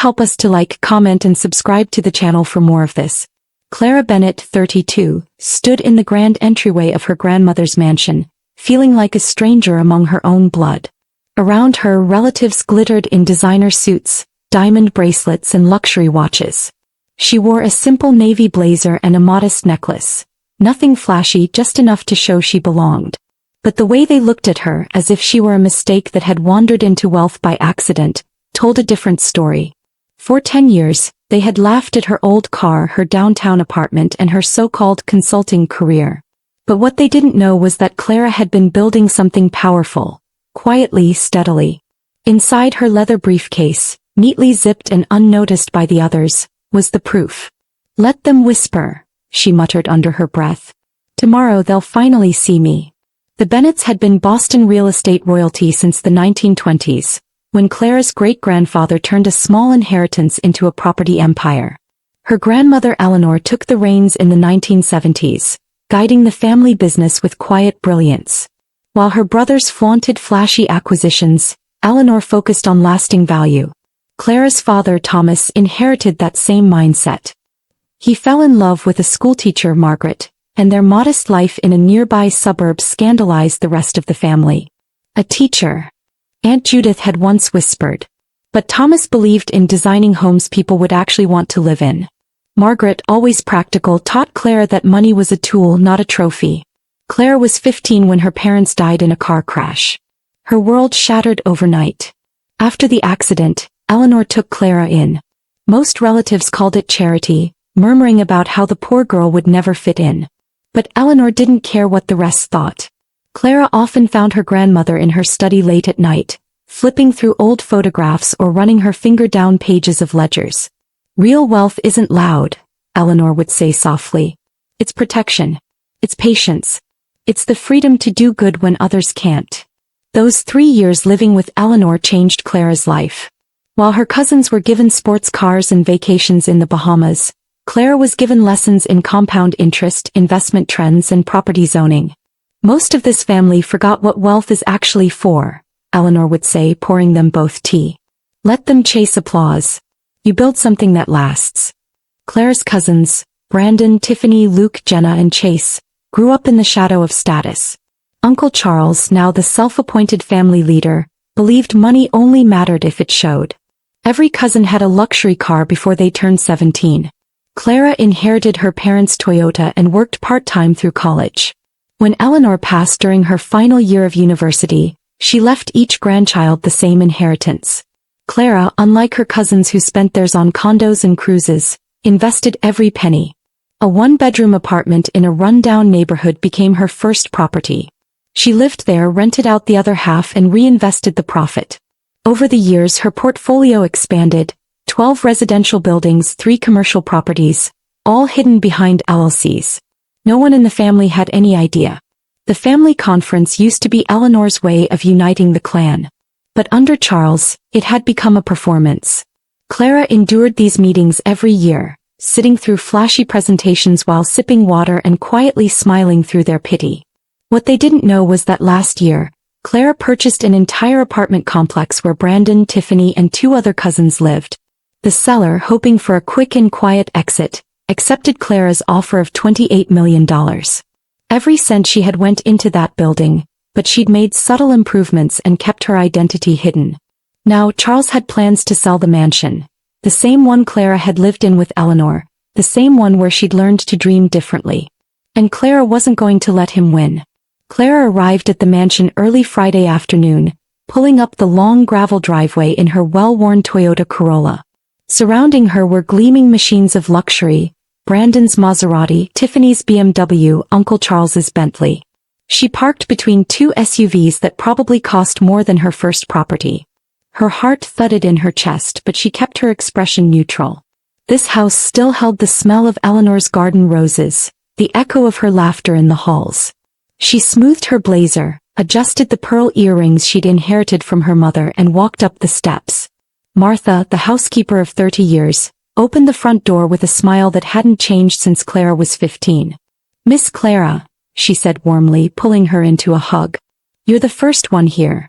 help us to like, comment and subscribe to the channel for more of this. Clara Bennett, 32, stood in the grand entryway of her grandmother's mansion, feeling like a stranger among her own blood. Around her, relatives glittered in designer suits, diamond bracelets and luxury watches. She wore a simple navy blazer and a modest necklace. Nothing flashy, just enough to show she belonged. But the way they looked at her, as if she were a mistake that had wandered into wealth by accident, told a different story. For 10 years, they had laughed at her old car, her downtown apartment and her so-called consulting career. But what they didn't know was that Clara had been building something powerful, quietly, steadily. Inside her leather briefcase, neatly zipped and unnoticed by the others, was the proof. "Let them whisper," she muttered under her breath. "Tomorrow they'll finally see me." The Bennetts had been Boston real estate royalty since the 1920s, when Clara's great-grandfather turned a small inheritance into a property empire. Her grandmother Eleanor took the reins in the 1970s, guiding the family business with quiet brilliance. While her brothers flaunted flashy acquisitions, Eleanor focused on lasting value. Clara's father Thomas inherited that same mindset. He fell in love with a schoolteacher, Margaret, and their modest life in a nearby suburb scandalized the rest of the family. "A teacher," Aunt Judith had once whispered. But Thomas believed in designing homes people would actually want to live in. Margaret, always practical, taught Clara that money was a tool, not a trophy. Clara was 15 when her parents died in a car crash. Her world shattered overnight. After the accident, Eleanor took Clara in. Most relatives called it charity, murmuring about how the poor girl would never fit in. But Eleanor didn't care what the rest thought. Clara often found her grandmother in her study late at night, flipping through old photographs or running her finger down pages of ledgers. "Real wealth isn't loud," Eleanor would say softly. "It's protection. It's patience. It's the freedom to do good when others can't." Those 3 years living with Eleanor changed Clara's life. While her cousins were given sports cars and vacations in the Bahamas, Clara was given lessons in compound interest, investment trends and property zoning. "Most of this family forgot what wealth is actually for," Eleanor would say, pouring them both tea. "Let them chase applause. You build something that lasts." Clara's cousins, Brandon, Tiffany, Luke, Jenna and Chase, grew up in the shadow of status. Uncle Charles, now the self-appointed family leader, believed money only mattered if it showed. Every cousin had a luxury car before they turned 17. Clara inherited her parents' Toyota and worked part-time through college. When Eleanor passed during her final year of university, she left each grandchild the same inheritance. Clara, unlike her cousins who spent theirs on condos and cruises, invested every penny. A one-bedroom apartment in a run-down neighborhood became her first property. She lived there, rented out the other half and reinvested the profit. Over the years her portfolio expanded, 12 residential buildings, 3 commercial properties, all hidden behind LLCs. No one in the family had any idea. The family conference used to be Eleanor's way of uniting the clan. But under Charles, it had become a performance. Clara endured these meetings every year, sitting through flashy presentations while sipping water and quietly smiling through their pity. What they didn't know was that last year, Clara purchased an entire apartment complex where Brandon, Tiffany and 2 other cousins lived. The seller, hoping for a quick and quiet exit, accepted Clara's offer of $28 million. Every cent she had went into that building, but she'd made subtle improvements and kept her identity hidden. Now Charles had plans to sell the mansion, the same one Clara had lived in with Eleanor, the same one where she'd learned to dream differently. And Clara wasn't going to let him win. Clara arrived at the mansion early Friday afternoon, pulling up the long gravel driveway in her well-worn Toyota Corolla. Surrounding her were gleaming machines of luxury, Brandon's Maserati, Tiffany's BMW, Uncle Charles's Bentley. She parked between 2 SUVs that probably cost more than her first property. Her heart thudded in her chest, but she kept her expression neutral. This house still held the smell of Eleanor's garden roses, the echo of her laughter in the halls. She smoothed her blazer, adjusted the pearl earrings she'd inherited from her mother and walked up the steps. Martha, the housekeeper of 30 years, opened the front door with a smile that hadn't changed since Clara was 15. "Miss Clara," she said warmly, pulling her into a hug. "You're the first one here."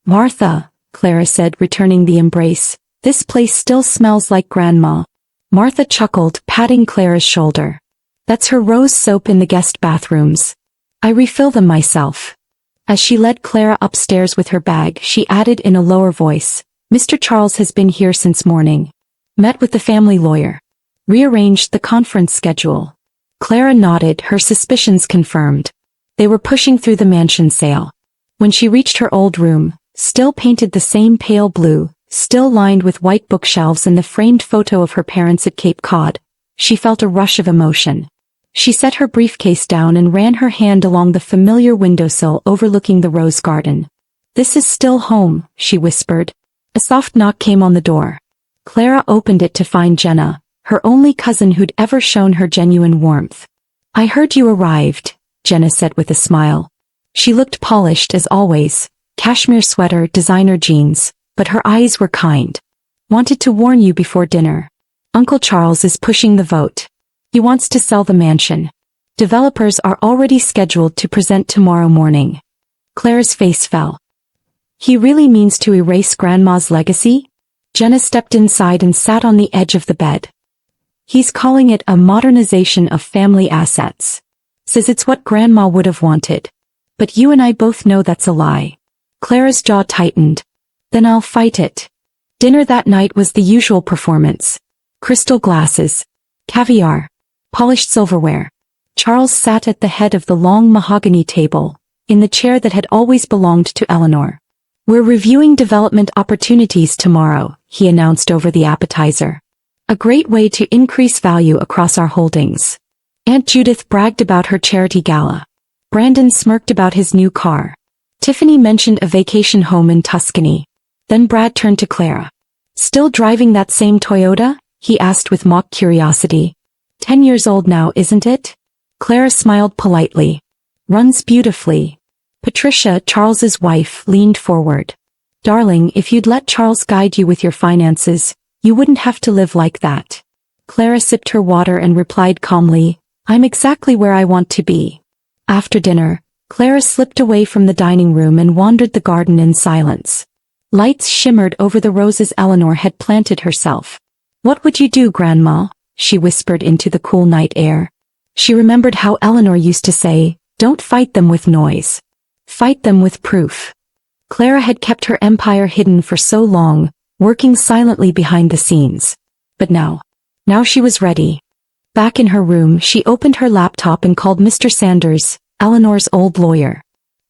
"Martha," Clara said, returning the embrace, This place still smells like Grandma. Martha chuckled, patting Clara's shoulder. That's her rose soap in the guest bathrooms. I refill them myself. As she led Clara upstairs with her bag, she added in a lower voice, Mr. Charles has been here since morning. Met with the family lawyer. Rearranged the conference schedule. Clara nodded, her suspicions confirmed. They were pushing through the mansion sale. When she reached her old room, still painted the same pale blue, still lined with white bookshelves and the framed photo of her parents at Cape Cod, she felt a rush of emotion. She set her briefcase down and ran her hand along the familiar windowsill overlooking the rose garden. This is still home, she whispered. A soft knock came on the door. Clara opened it to find Jenna, her only cousin who'd ever shown her genuine warmth. I heard you arrived, Jenna said with a smile. She looked polished as always, cashmere sweater, designer jeans, but her eyes were kind. Wanted to warn you before dinner. Uncle Charles is pushing the vote. He wants to sell the mansion. Developers are already scheduled to present tomorrow morning. Clara's face fell. He really means to erase Grandma's legacy? Jenna stepped inside and sat on the edge of the bed. He's calling it a modernization of family assets. Says it's what Grandma would have wanted. But you and I both know that's a lie. Clara's jaw tightened. Then I'll fight it. Dinner that night was the usual performance. Crystal glasses. Caviar. Polished silverware. Charles sat at the head of the long mahogany table, in the chair that had always belonged to Eleanor. We're reviewing development opportunities tomorrow, he announced over the appetizer. A great way to increase value across our holdings. Aunt Judith bragged about her charity gala. Brandon smirked about his new car. Tiffany mentioned a vacation home in Tuscany. Then Brad turned to Clara. Still driving that same Toyota? He asked with mock curiosity. 10 years old now, isn't it? Clara smiled politely. Runs beautifully. Patricia, Charles's wife, leaned forward. Darling, if you'd let Charles guide you with your finances, you wouldn't have to live like that. Clara sipped her water and replied calmly, I'm exactly where I want to be. After dinner, Clara slipped away from the dining room and wandered the garden in silence. Lights shimmered over the roses Eleanor had planted herself. What would you do, Grandma? She whispered into the cool night air. She remembered how Eleanor used to say, don't fight them with noise. Fight them with proof. Clara had kept her empire hidden for so long, working silently behind the scenes. But now she was ready. Back in her room, she opened her laptop and called Mr. Sanders, Eleanor's old lawyer.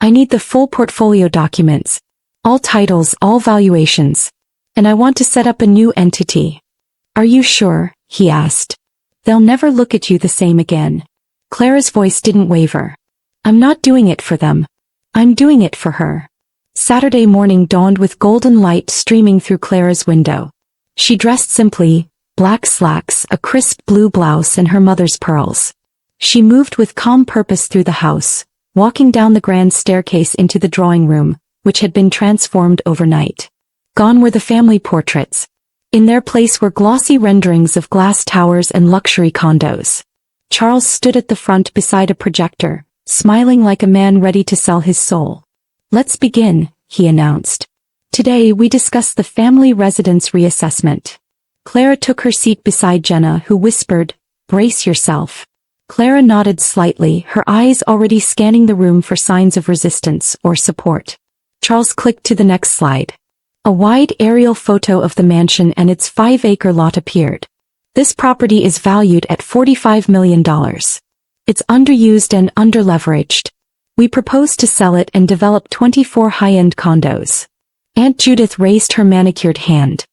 I need the full portfolio documents. All titles, all valuations. And I want to set up a new entity. Are you sure? He asked. They'll never look at you the same again. Clara's voice didn't waver. I'm not doing it for them. I'm doing it for her. Saturday morning dawned with golden light streaming through Clara's window. She dressed simply, black slacks, a crisp blue blouse and her mother's pearls. She moved with calm purpose through the house, walking down the grand staircase into the drawing room, which had been transformed overnight. Gone were the family portraits. In their place were glossy renderings of glass towers and luxury condos. Charles stood at the front beside a projector, smiling like a man ready to sell his soul. Let's begin, he announced. Today we discuss the family residence reassessment. Clara took her seat beside Jenna, who whispered, brace yourself. Clara nodded slightly, her eyes already scanning the room for signs of resistance or support. Charles clicked to the next slide. A wide aerial photo of the mansion and its 5-acre lot appeared. This property is valued at $45 million. It's underused and underleveraged. We propose to sell it and develop 24 high-end condos. Aunt Judith raised her manicured hand.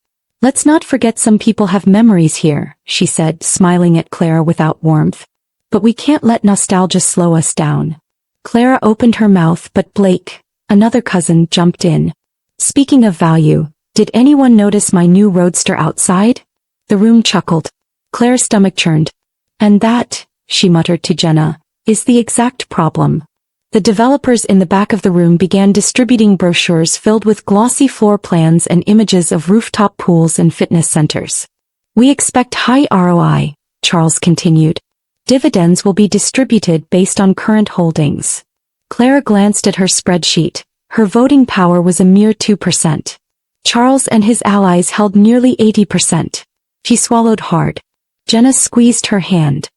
Let's not forget some people have memories here, she said, smiling at Clara without warmth. But we can't let nostalgia slow us down. Clara opened her mouth, but Blake, another cousin, jumped in. Speaking of value, did anyone notice my new roadster outside? The room chuckled. Clara's stomach churned. And that, she muttered to Jenna, is the exact problem. The developers in the back of the room began distributing brochures filled with glossy floor plans and images of rooftop pools and fitness centers. We expect high ROI, Charles continued. Dividends will be distributed based on current holdings. Clara glanced at her spreadsheet. Her voting power was a mere 2%. Charles and his allies held nearly 80%. She swallowed hard. Jenna squeezed her hand.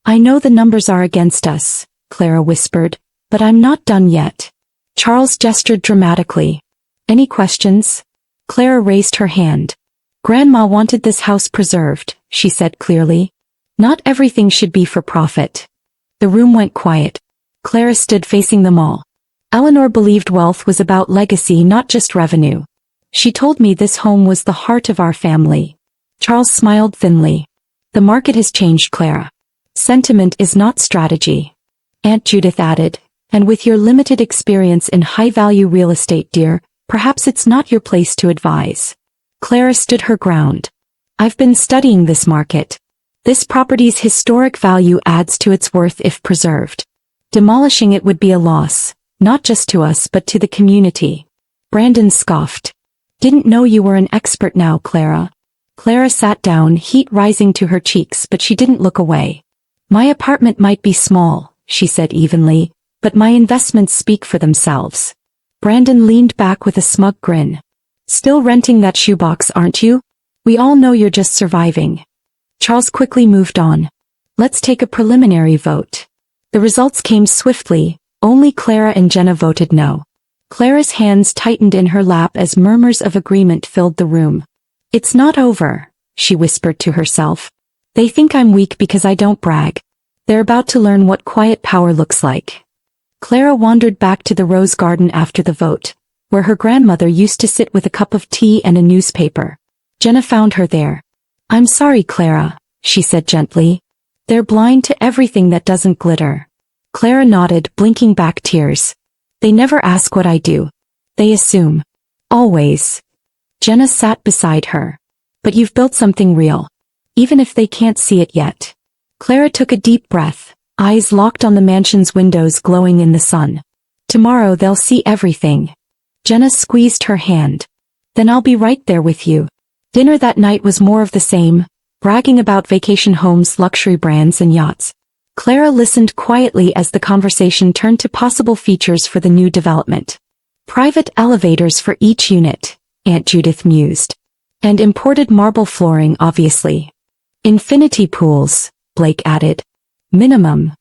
I know the numbers are against us, Clara whispered, but I'm not done yet. Charles gestured dramatically. Any questions? Clara raised her hand. Grandma wanted this house preserved, she said clearly. Not everything should be for profit. The room went quiet. Clara stood facing them all. Eleanor believed wealth was about legacy, not just revenue. She told me this home was the heart of our family. Charles smiled thinly. The market has changed, Clara. Sentiment is not strategy. Aunt Judith added, and with your limited experience in high-value real estate, dear, perhaps it's not your place to advise. Clara stood her ground. I've been studying this market. This property's historic value adds to its worth if preserved. Demolishing it would be a loss, not just to us but to the community. Brandon scoffed. Didn't know you were an expert now, Clara. Clara sat down, heat rising to her cheeks, but she didn't look away. My apartment might be small, she said evenly, but my investments speak for themselves. Brandon leaned back with a smug grin. Still renting that shoebox, aren't you? We all know you're just surviving. Charles quickly moved on. Let's take a preliminary vote. The results came swiftly. Only Clara and Jenna voted no. Clara's hands tightened in her lap as murmurs of agreement filled the room. It's not over, she whispered to herself. They think I'm weak because I don't brag. They're about to learn what quiet power looks like. Clara wandered back to the rose garden after the vote, where her grandmother used to sit with a cup of tea and a newspaper. Jenna found her there. I'm sorry, Clara, she said gently. They're blind to everything that doesn't glitter. Clara nodded, blinking back tears. They never ask what I do. They assume. Always. Jenna sat beside her. But you've built something real. Even if they can't see it yet. Clara took a deep breath, eyes locked on the mansion's windows glowing in the sun. Tomorrow they'll see everything. Jenna squeezed her hand. Then I'll be right there with you. Dinner that night was more of the same, bragging about vacation homes, luxury brands and yachts. Clara listened quietly as the conversation turned to possible features for the new development. Private elevators for each unit, Aunt Judith mused. And imported marble flooring, obviously. Infinity pools, Blake added. Minimum.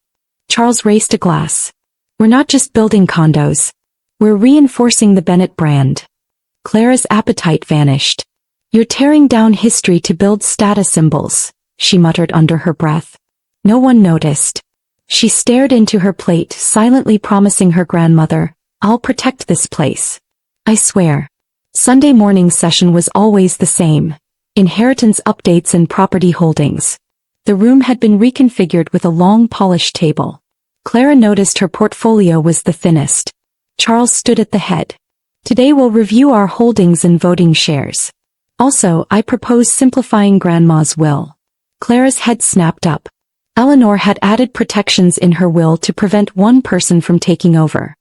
Charles raised a glass. We're not just building condos. We're reinforcing the Bennett brand. Clara's appetite vanished. You're tearing down history to build status symbols, she muttered under her breath. No one noticed. She stared into her plate, silently promising her grandmother, I'll protect this place. I swear. Sunday morning session was always the same. Inheritance updates and property holdings. The room had been reconfigured with a long polished table. Clara noticed her portfolio was the thinnest. Charles stood at the head. Today we'll review our holdings and voting shares. Also, I propose simplifying Grandma's will. Clara's head snapped up. Eleanor had added protections in her will to prevent one person from taking over.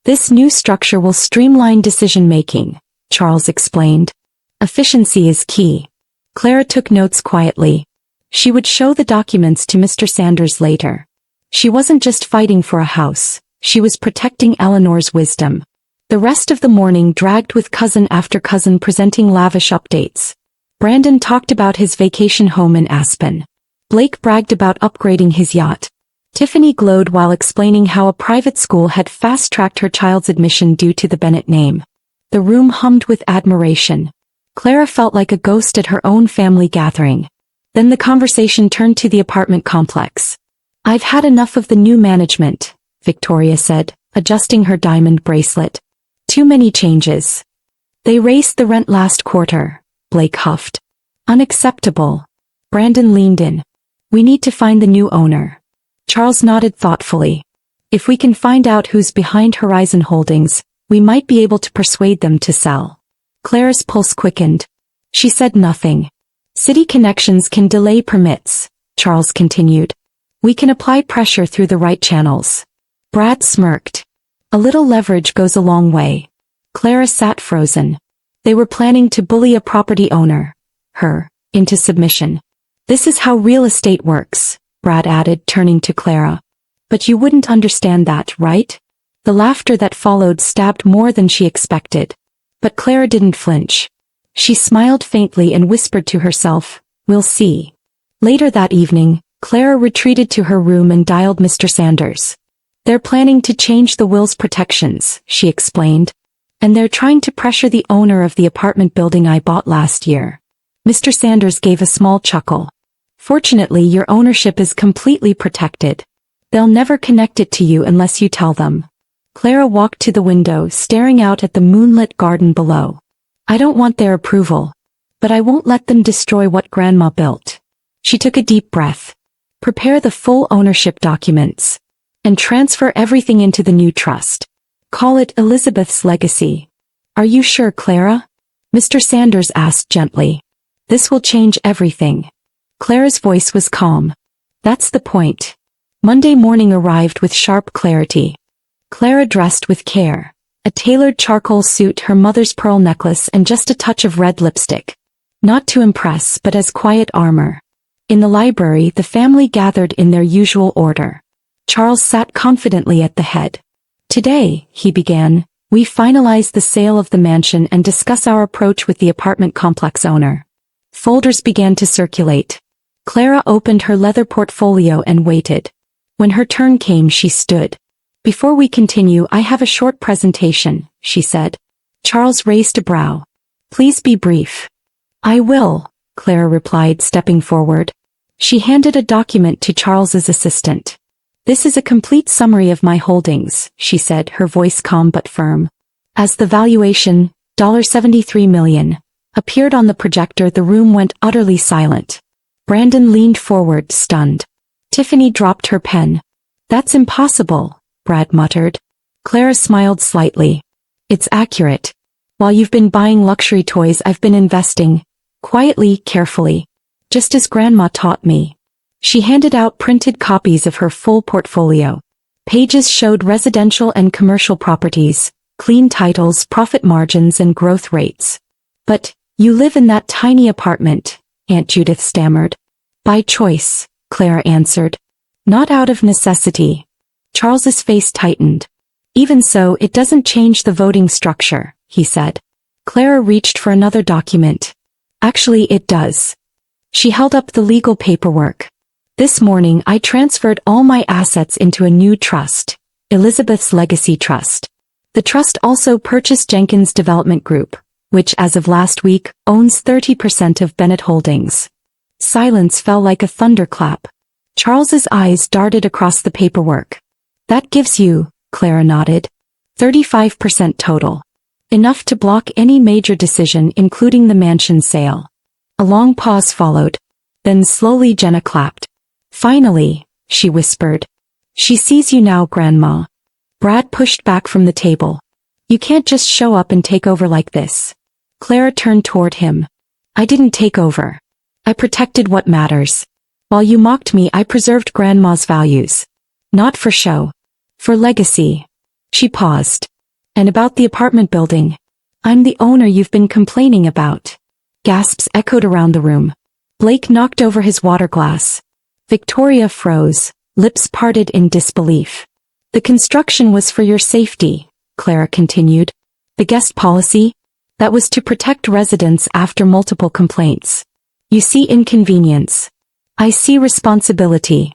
This new structure will streamline decision-making, Charles explained. Efficiency is key. Clara took notes quietly. She would show the documents to Mr. Sanders later. She wasn't just fighting for a house, she was protecting Eleanor's wisdom. The rest of the morning dragged with cousin after cousin presenting lavish updates. Brandon talked about his vacation home in Aspen. Blake bragged about upgrading his yacht. Tiffany glowed while explaining how a private school had fast-tracked her child's admission due to the Bennett name. The room hummed with admiration. Clara felt like a ghost at her own family gathering. Then the conversation turned to the apartment complex. I've had enough of the new management, Victoria said, adjusting her diamond bracelet. Too many changes. They raised the rent last quarter, Blake huffed. Unacceptable. Brandon leaned in. We need to find the new owner. Charles nodded thoughtfully. If we can find out who's behind Horizon Holdings, we might be able to persuade them to sell. Clara's pulse quickened. She said nothing. City connections can delay permits, Charles continued. We can apply pressure through the right channels. Brad smirked. A little leverage goes a long way. Clara sat frozen. They were planning to bully a property owner, her, into submission. This is how real estate works, Brad added, turning to Clara. But you wouldn't understand that, right? The laughter that followed stabbed more than she expected. But Clara didn't flinch. She smiled faintly and whispered to herself, "We'll see." Later that evening, Clara retreated to her room and dialed Mr. Sanders. "They're planning to change the will's protections," she explained. "And they're trying to pressure the owner of the apartment building I bought last year." Mr. Sanders gave a small chuckle. "Fortunately, your ownership is completely protected. They'll never connect it to you unless you tell them." Clara walked to the window, staring out at the moonlit garden below. "I don't want their approval, but I won't let them destroy what Grandma built." She took a deep breath. "Prepare the full ownership documents and transfer everything into the new trust. Call it Elizabeth's legacy." "Are you sure, Clara?" Mr. Sanders asked gently. "This will change everything." Clara's voice was calm. "That's the point." Monday morning arrived with sharp clarity. Clara dressed with care. A tailored charcoal suit, her mother's pearl necklace, and just a touch of red lipstick. Not to impress, but as quiet armor. In the library, the family gathered in their usual order. Charles sat confidently at the head. "Today," he began, "we finalize the sale of the mansion and discuss our approach with the apartment complex owner." Folders began to circulate. Clara opened her leather portfolio and waited. When her turn came, she stood. "Before we continue, I have a short presentation," she said. Charles raised a brow. "Please be brief." "I will," Clara replied, stepping forward. She handed a document to Charles's assistant. "This is a complete summary of my holdings," she said, her voice calm but firm. As the valuation, $73 million, appeared on the projector, the room went utterly silent. Brandon leaned forward, stunned. Tiffany dropped her pen. "That's impossible," Brad muttered. Clara smiled slightly. "It's accurate. While you've been buying luxury toys, I've been investing. Quietly, carefully. Just as Grandma taught me." She handed out printed copies of her full portfolio. Pages showed residential and commercial properties, clean titles, profit margins, and growth rates. "But, you live in that tiny apartment," Aunt Judith stammered. "By choice," Clara answered. "Not out of necessity." Charles's face tightened. "Even so, it doesn't change the voting structure," he said. Clara reached for another document. "Actually, it does." She held up the legal paperwork. "This morning I transferred all my assets into a new trust, Elizabeth's Legacy Trust. The trust also purchased Jenkins Development Group, which as of last week, owns 30% of Bennett Holdings." Silence fell like a thunderclap. Charles's eyes darted across the paperwork. "That gives you," Clara nodded, "35% total. Enough to block any major decision, including the mansion sale." A long pause followed. Then slowly Jenna clapped. "Finally," she whispered. "She sees you now, Grandma." Brad pushed back from the table. "You can't just show up and take over like this." Clara turned toward him. "I didn't take over. I protected what matters. While you mocked me, I preserved Grandma's values. Not for show. For legacy." She paused. "And about the apartment building? I'm the owner you've been complaining about." Gasps echoed around the room. Blake knocked over his water glass. Victoria froze, lips parted in disbelief. "The construction was for your safety," Clara continued. "The guest policy? That was to protect residents after multiple complaints. You see inconvenience. I see responsibility."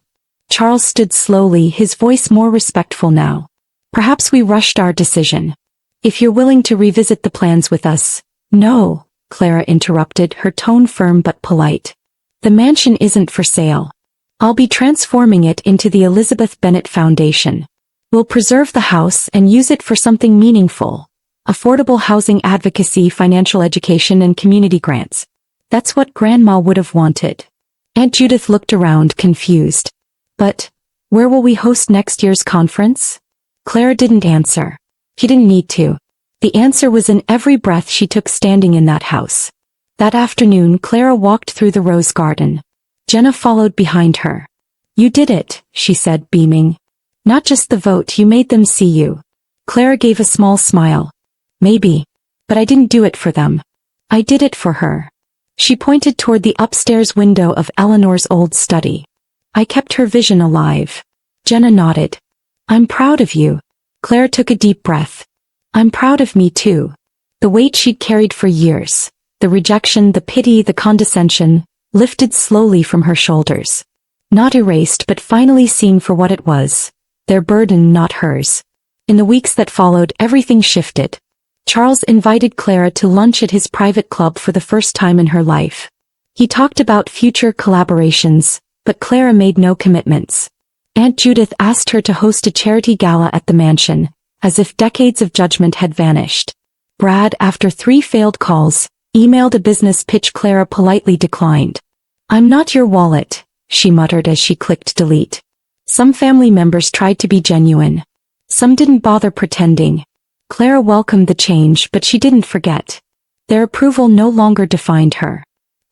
Charles stood slowly, his voice more respectful now. "Perhaps we rushed our decision. If you're willing to revisit the plans with us." "No," Clara interrupted, her tone firm but polite. "The mansion isn't for sale. I'll be transforming it into the Elizabeth Bennett Foundation. We'll preserve the house and use it for something meaningful. Affordable housing advocacy, financial education, and community grants. That's what Grandma would have wanted." Aunt Judith looked around, confused. "But, where will we host next year's conference?" Clara didn't answer. She didn't need to. The answer was in every breath she took standing in that house. That afternoon, Clara walked through the rose garden. Jenna followed behind her. "You did it," she said, beaming. "Not just the vote, you made them see you." Clara gave a small smile. "Maybe. But I didn't do it for them. I did it for her." She pointed toward the upstairs window of Eleanor's old study. "I kept her vision alive." Jenna nodded. "I'm proud of you." Clara took a deep breath. "I'm proud of me too." The weight she'd carried for years, The rejection, the pity, the condescension, lifted slowly from her shoulders. Not erased but finally seen for what it was. Their burden, not hers. In the weeks that followed, everything shifted. Charles invited Clara to lunch at his private club for the first time in her life. He talked about future collaborations, but Clara made no commitments. Aunt Judith asked her to host a charity gala at the mansion, as if decades of judgment had vanished. Brad, after 3 failed calls, emailed a business pitch Clara politely declined. "I'm not your wallet," she muttered as she clicked delete. Some family members tried to be genuine. Some didn't bother pretending. Clara welcomed the change, but she didn't forget. Their approval no longer defined her.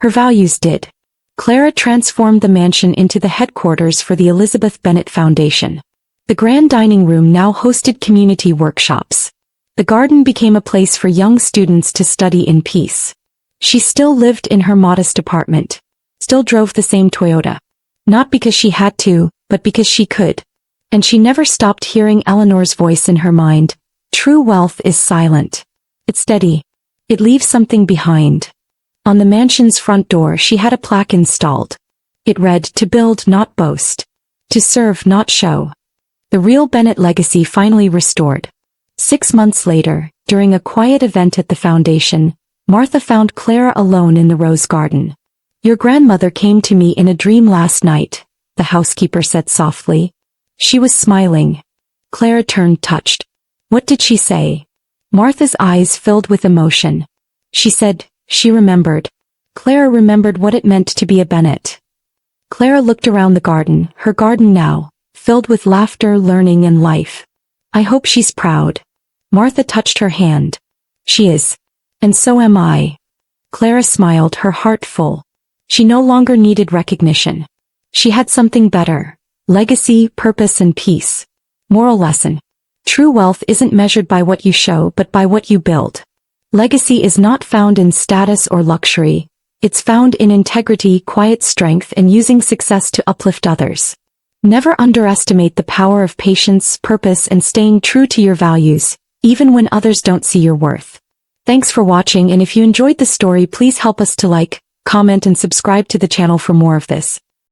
Her values did. Clara transformed the mansion into the headquarters for the Elizabeth Bennett Foundation. The grand dining room now hosted community workshops. The garden became a place for young students to study in peace. She still lived in her modest apartment. Still drove the same Toyota. Not because she had to, but because she could. And she never stopped hearing Eleanor's voice in her mind. True wealth is silent. It's steady. It leaves something behind. On the mansion's front door she had a plaque installed. It read, "To build, not boast. To serve, not show." The real Bennett legacy finally restored. 6 months later, during a quiet event at the foundation, Martha found Clara alone in the rose garden. "Your grandmother came to me in a dream last night," the housekeeper said softly. She was smiling. Clara turned touched. "What did she say?" Martha's eyes filled with emotion. She said, she remembered. Clara remembered what it meant to be a Bennett. Clara looked around the garden, her garden now, filled with laughter, learning and life. "I hope she's proud." Martha touched her hand. "She is. And so am I." Clara smiled, her heart full. She no longer needed recognition. She had something better. Legacy, purpose and peace. Moral lesson. True wealth isn't measured by what you show but by what you build. Legacy is not found in status or luxury. It's found in integrity, quiet strength and using success to uplift others. Never underestimate the power of patience, purpose and staying true to your values, even when others don't see your worth. Thanks for watching, and if you enjoyed the story, please help us to like, comment and subscribe to the channel for more of this.